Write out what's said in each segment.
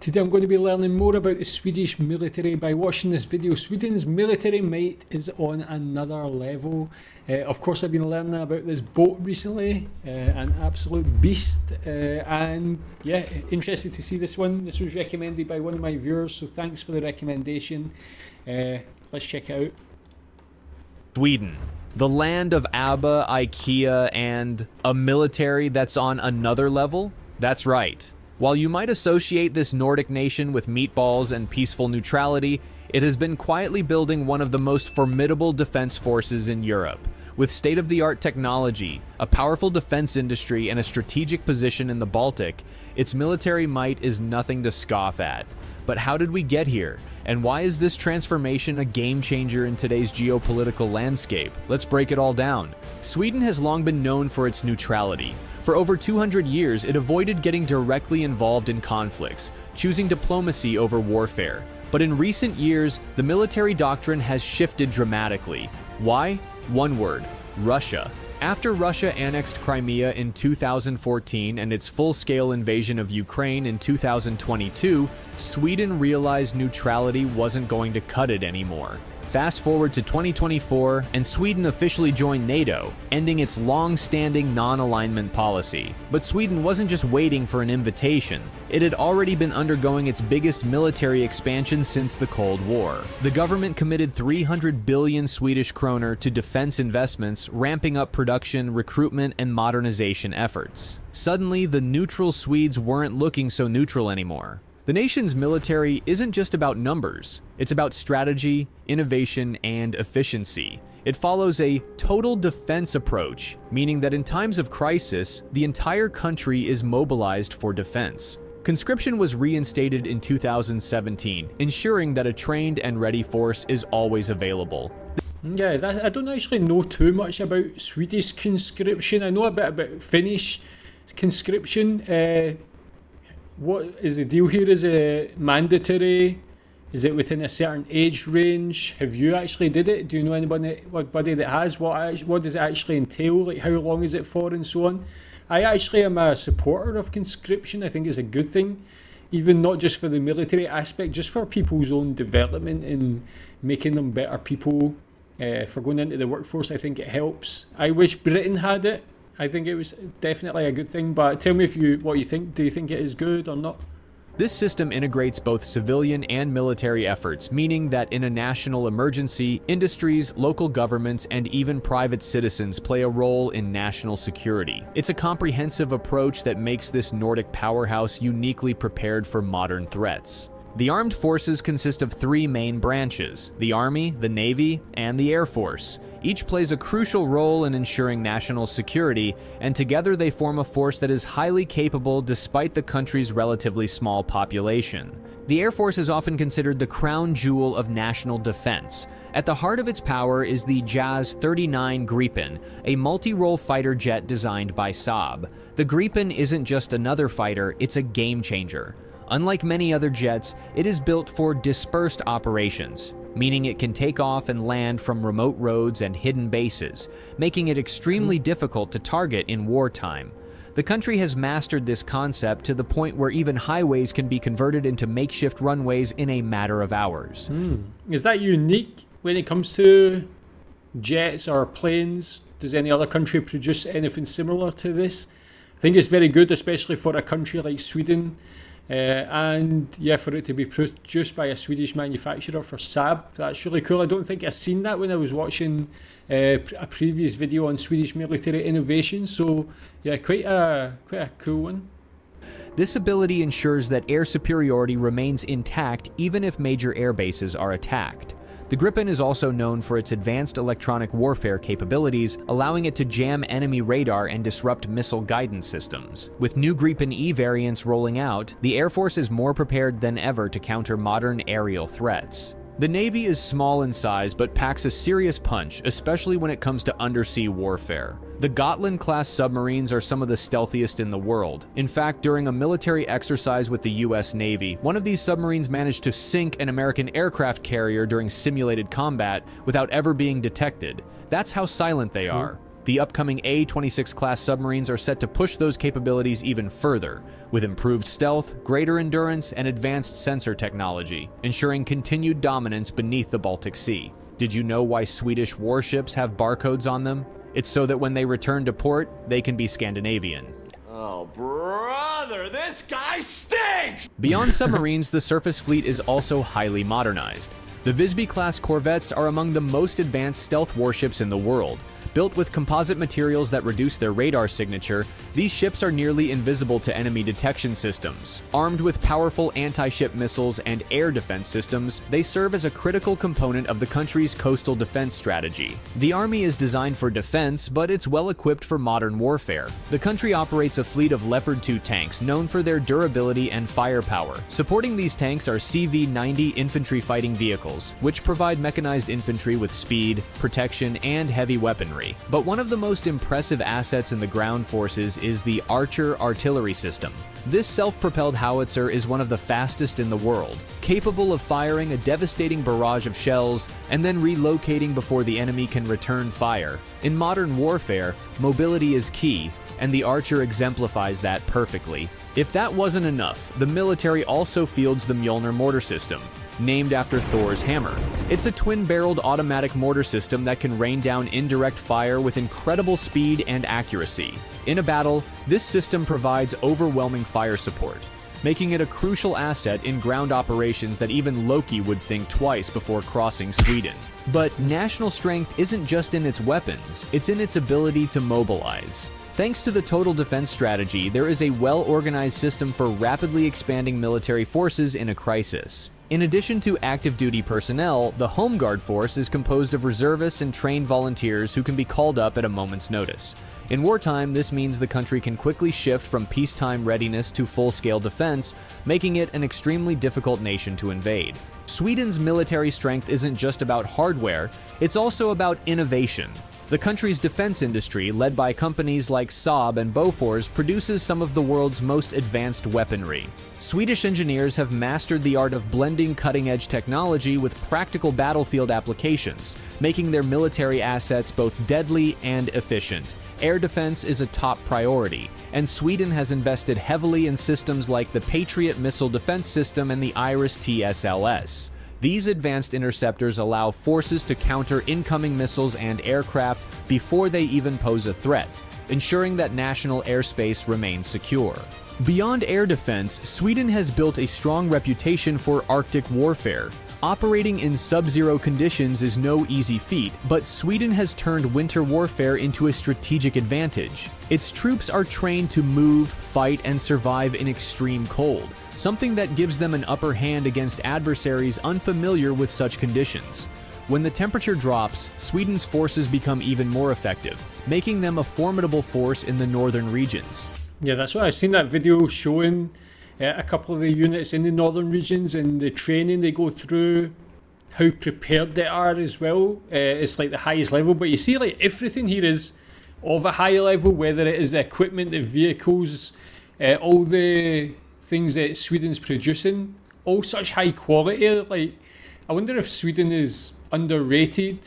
Today I'm going to be learning more about the Swedish military by watching this video. Sweden's military might is on another level. Of course, I've been learning about this boat recently, an absolute beast, and yeah, interested to see this one. This was recommended by one of my viewers, so thanks for the recommendation. Let's check it out. Sweden, the land of ABBA, IKEA, and a military that's on another level? That's right. While you might associate this Nordic nation with meatballs and peaceful neutrality, it has been quietly building one of the most formidable defense forces in Europe. With state-of-the-art technology, a powerful defense industry, and a strategic position in the Baltic, its military might is nothing to scoff at. But how did we get here? And why is this transformation a game changer in today's geopolitical landscape? Let's break it all down. Sweden has long been known for its neutrality. For over 200 years, it avoided getting directly involved in conflicts, choosing diplomacy over warfare. But in recent years, the military doctrine has shifted dramatically. Why? One word: Russia. After Russia annexed Crimea in 2014 and its full-scale invasion of Ukraine in 2022, Sweden realized neutrality wasn't going to cut it anymore. Fast forward to 2024, and Sweden officially joined NATO, ending its long-standing non-alignment policy. But Sweden wasn't just waiting for an invitation. It had already been undergoing its biggest military expansion since the Cold War. The government committed 300 billion Swedish kroner to defense investments, ramping up production, recruitment, and modernization efforts. Suddenly, the neutral Swedes weren't looking so neutral anymore. The nation's military isn't just about numbers. It's about strategy, innovation, and efficiency. It follows a total defense approach, meaning that in times of crisis, the entire country is mobilized for defense. Conscription was reinstated in 2017, ensuring that a trained and ready force is always available. Yeah, I don't actually know too much about Swedish conscription. I know a bit about Finnish conscription. What is the deal here? Is it mandatory? Is it within a certain age range? Have you actually did it? Do you know anybody that has? What does it actually entail? Like, how long is it for, and so on? I actually am a supporter of conscription. I think it's a good thing, even not just for the military aspect, just for people's own development and making them better people. For going into the workforce, I think it helps. I wish Britain had it. I think it was definitely a good thing, but tell me what you think. Do you think it is good or not? This system integrates both civilian and military efforts, meaning that in a national emergency, industries, local governments, and even private citizens play a role in national security. It's a comprehensive approach that makes this Nordic powerhouse uniquely prepared for modern threats. The armed forces consist of three main branches: the Army, the Navy, and the Air Force. Each plays a crucial role in ensuring national security, and together they form a force that is highly capable despite the country's relatively small population. The Air Force is often considered the crown jewel of national defense. At the heart of its power is the JAS 39 Gripen, a multi-role fighter jet designed by Saab. The Gripen isn't just another fighter, it's a game changer. Unlike many other jets, it is built for dispersed operations, meaning it can take off and land from remote roads and hidden bases, making it extremely difficult to target in wartime. The country has mastered this concept to the point where even highways can be converted into makeshift runways in a matter of hours. Is that unique when it comes to jets or planes? Does any other country produce anything similar to this? I think it's very good, especially for a country like Sweden. And yeah, for it to be produced by a Swedish manufacturer for Saab, that's really cool. I don't think I've seen that when I was watching a previous video on Swedish military innovation. So yeah, quite a cool one. This ability ensures that air superiority remains intact even if major air bases are attacked. The Gripen is also known for its advanced electronic warfare capabilities, allowing it to jam enemy radar and disrupt missile guidance systems. With new Gripen E variants rolling out, the Air Force is more prepared than ever to counter modern aerial threats. The Navy is small in size but packs a serious punch, especially when it comes to undersea warfare. The Gotland-class submarines are some of the stealthiest in the world. In fact, during a military exercise with the US Navy, one of these submarines managed to sink an American aircraft carrier during simulated combat without ever being detected. That's how silent they are. The upcoming A-26 class submarines are set to push those capabilities even further, with improved stealth, greater endurance, and advanced sensor technology, ensuring continued dominance beneath the Baltic Sea. Did you know why Swedish warships have barcodes on them? It's so that when they return to port, they can be Scandinavian. Oh, brother, this guy stinks! Beyond submarines, the surface fleet is also highly modernized. The Visby-class corvettes are among the most advanced stealth warships in the world. Built with composite materials that reduce their radar signature, these ships are nearly invisible to enemy detection systems. Armed with powerful anti-ship missiles and air defense systems, they serve as a critical component of the country's coastal defense strategy. The army is designed for defense, but it's well equipped for modern warfare. The country operates a fleet of Leopard 2 tanks known for their durability and firepower. Supporting these tanks are CV-90 infantry fighting vehicles, which provide mechanized infantry with speed, protection, and heavy weaponry. But one of the most impressive assets in the ground forces is the Archer artillery system. This self-propelled howitzer is one of the fastest in the world, capable of firing a devastating barrage of shells and then relocating before the enemy can return fire. In modern warfare, mobility is key, and the Archer exemplifies that perfectly. If that wasn't enough, the military also fields the Mjolnir mortar system, named after Thor's hammer. It's a twin-barreled automatic mortar system that can rain down indirect fire with incredible speed and accuracy. In a battle, this system provides overwhelming fire support, making it a crucial asset in ground operations that even Loki would think twice before crossing Sweden. But national strength isn't just in its weapons, it's in its ability to mobilize. Thanks to the total defense strategy, there is a well-organized system for rapidly expanding military forces in a crisis. In addition to active duty personnel, the Home Guard force is composed of reservists and trained volunteers who can be called up at a moment's notice. In wartime, this means the country can quickly shift from peacetime readiness to full-scale defense, making it an extremely difficult nation to invade. Sweden's military strength isn't just about hardware, it's also about innovation. The country's defense industry, led by companies like Saab and Bofors, produces some of the world's most advanced weaponry. Swedish engineers have mastered the art of blending cutting-edge technology with practical battlefield applications, making their military assets both deadly and efficient. Air defense is a top priority, and Sweden has invested heavily in systems like the Patriot missile defense system and the Iris TSLS. These advanced interceptors allow forces to counter incoming missiles and aircraft before they even pose a threat, ensuring that national airspace remains secure. Beyond air defense, Sweden has built a strong reputation for Arctic warfare. Operating in sub-zero conditions is no easy feat, but Sweden has turned winter warfare into a strategic advantage. Its troops are trained to move, fight, and survive in extreme cold, something that gives them an upper hand against adversaries unfamiliar with such conditions. When the temperature drops, Sweden's forces become even more effective, making them a formidable force in the northern regions. Yeah, that's what I've seen that video showing a couple of the units in the northern regions and the training they go through, how prepared they are as well. It's like the highest level, but you see like everything here is of a high level, whether it is the equipment, the vehicles, all the things that Sweden's producing, all such high quality. Like, I wonder if Sweden is underrated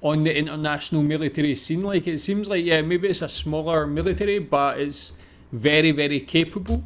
on the international military scene. Like, it seems like, yeah, maybe it's a smaller military, but it's very, very capable.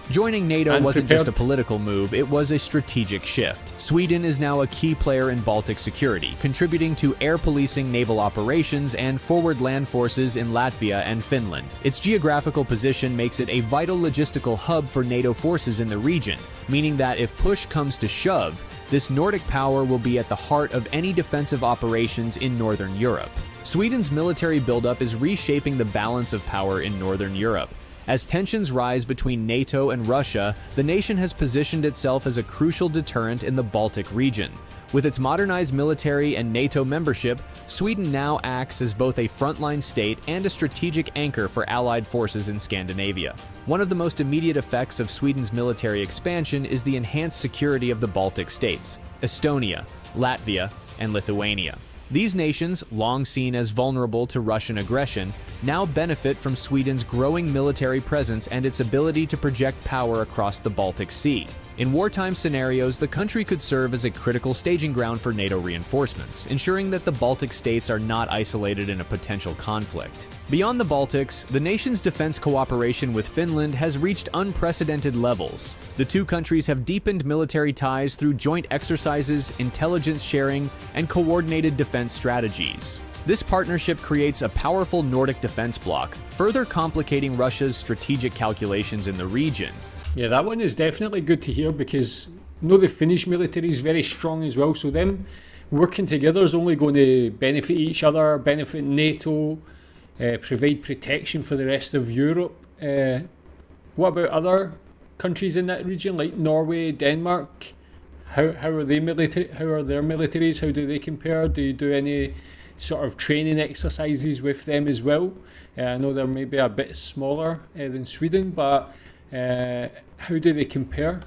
Joining NATO wasn't just a political move, it was a strategic shift. Sweden is now a key player in Baltic security, contributing to air policing naval operations and forward land forces in Latvia and Finland. Its geographical position makes it a vital logistical hub for NATO forces in the region, meaning that if push comes to shove, this Nordic power will be at the heart of any defensive operations in Northern Europe. Sweden's military buildup is reshaping the balance of power in Northern Europe. As tensions rise between NATO and Russia, the nation has positioned itself as a crucial deterrent in the Baltic region. With its modernized military and NATO membership, Sweden now acts as both a frontline state and a strategic anchor for allied forces in Scandinavia. One of the most immediate effects of Sweden's military expansion is the enhanced security of the Baltic states, Estonia, Latvia, and Lithuania. These nations, long seen as vulnerable to Russian aggression, now benefit from Sweden's growing military presence and its ability to project power across the Baltic Sea. In wartime scenarios, the country could serve as a critical staging ground for NATO reinforcements, ensuring that the Baltic states are not isolated in a potential conflict. Beyond the Baltics, the nation's defense cooperation with Finland has reached unprecedented levels. The two countries have deepened military ties through joint exercises, intelligence sharing, and coordinated defense strategies. This partnership creates a powerful Nordic defense bloc, further complicating Russia's strategic calculations in the region. Yeah, that one is definitely good to hear because the Finnish military is very strong as well, so them working together is only going to benefit each other, benefit NATO, provide protection for the rest of Europe. What about other countries in that region like Norway, Denmark? How are they military? How are their militaries? How do they compare? Do you do any sort of training exercises with them as well? I know they're maybe a bit smaller than Sweden, but how do they compare?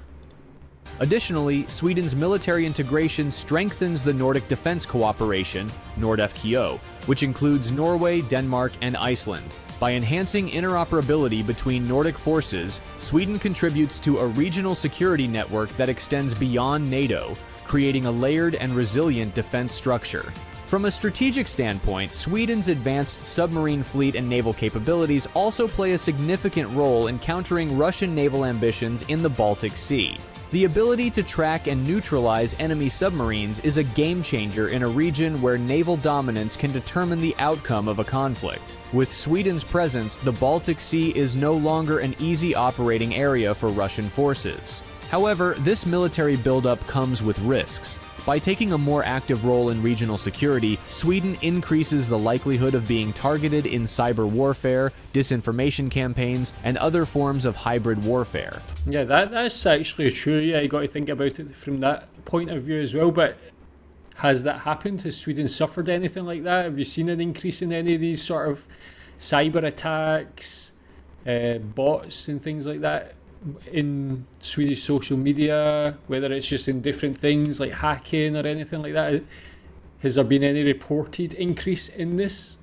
Additionally, Sweden's military integration strengthens the Nordic defense cooperation, NORDEFCO, which includes Norway, Denmark, and Iceland. By enhancing interoperability between Nordic forces, Sweden contributes to a regional security network that extends beyond NATO, creating a layered and resilient defense structure. From a strategic standpoint, Sweden's advanced submarine fleet and naval capabilities also play a significant role in countering Russian naval ambitions in the Baltic Sea. The ability to track and neutralize enemy submarines is a game changer in a region where naval dominance can determine the outcome of a conflict. With Sweden's presence, the Baltic Sea is no longer an easy operating area for Russian forces. However, this military buildup comes with risks. By taking a more active role in regional security, Sweden increases the likelihood of being targeted in cyber warfare, disinformation campaigns, and other forms of hybrid warfare. Yeah, that's actually true. Yeah, you got to think about it from that point of view as well. But has that happened? Has Sweden suffered anything like that? Have you seen an increase in any of these sort of cyber attacks, bots and things like that in Swedish social media, whether it's just in different things like hacking or anything like that? Has there been any reported increase in this?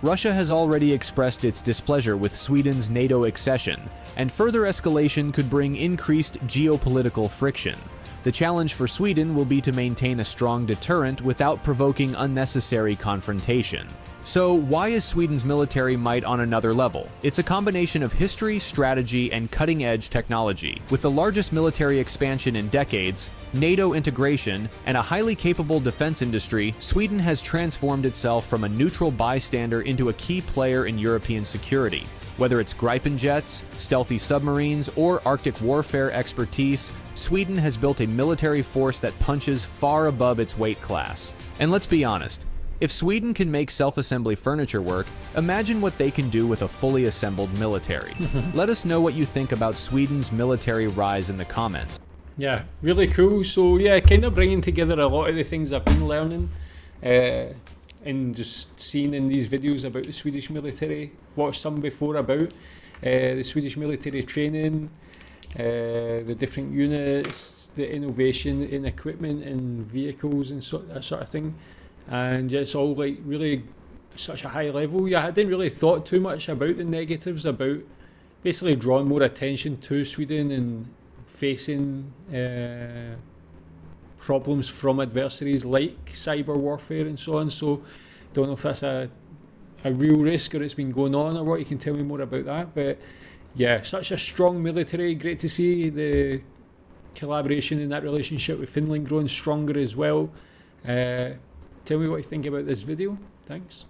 Russia has already expressed its displeasure with Sweden's NATO accession, and further escalation could bring increased geopolitical friction. The challenge for Sweden will be to maintain a strong deterrent without provoking unnecessary confrontation. So why is Sweden's military might on another level? It's a combination of history, strategy, and cutting-edge technology. With the largest military expansion in decades, NATO integration, and a highly capable defense industry, Sweden has transformed itself from a neutral bystander into a key player in European security. Whether it's Gripen jets, stealthy submarines, or Arctic warfare expertise, Sweden has built a military force that punches far above its weight class. And let's be honest, if Sweden can make self-assembly furniture work, imagine what they can do with a fully assembled military. Let us know what you think about Sweden's military rise in the comments. Yeah, really cool. So yeah, kind of bringing together a lot of the things I've been learning and just seeing in these videos about the Swedish military. Watched some before about the Swedish military training, the different units, the innovation in equipment and vehicles and that sort of thing. And it's all like really such a high level. Yeah, I didn't really thought too much about the negatives, about basically drawing more attention to Sweden and facing problems from adversaries like cyber warfare and so on. So don't know if that's a real risk or it's been going on or what. You can tell me more about that. But yeah, such a strong military. Great to see the collaboration in that relationship with Finland growing stronger as well. Tell me what you think about this video. Thanks.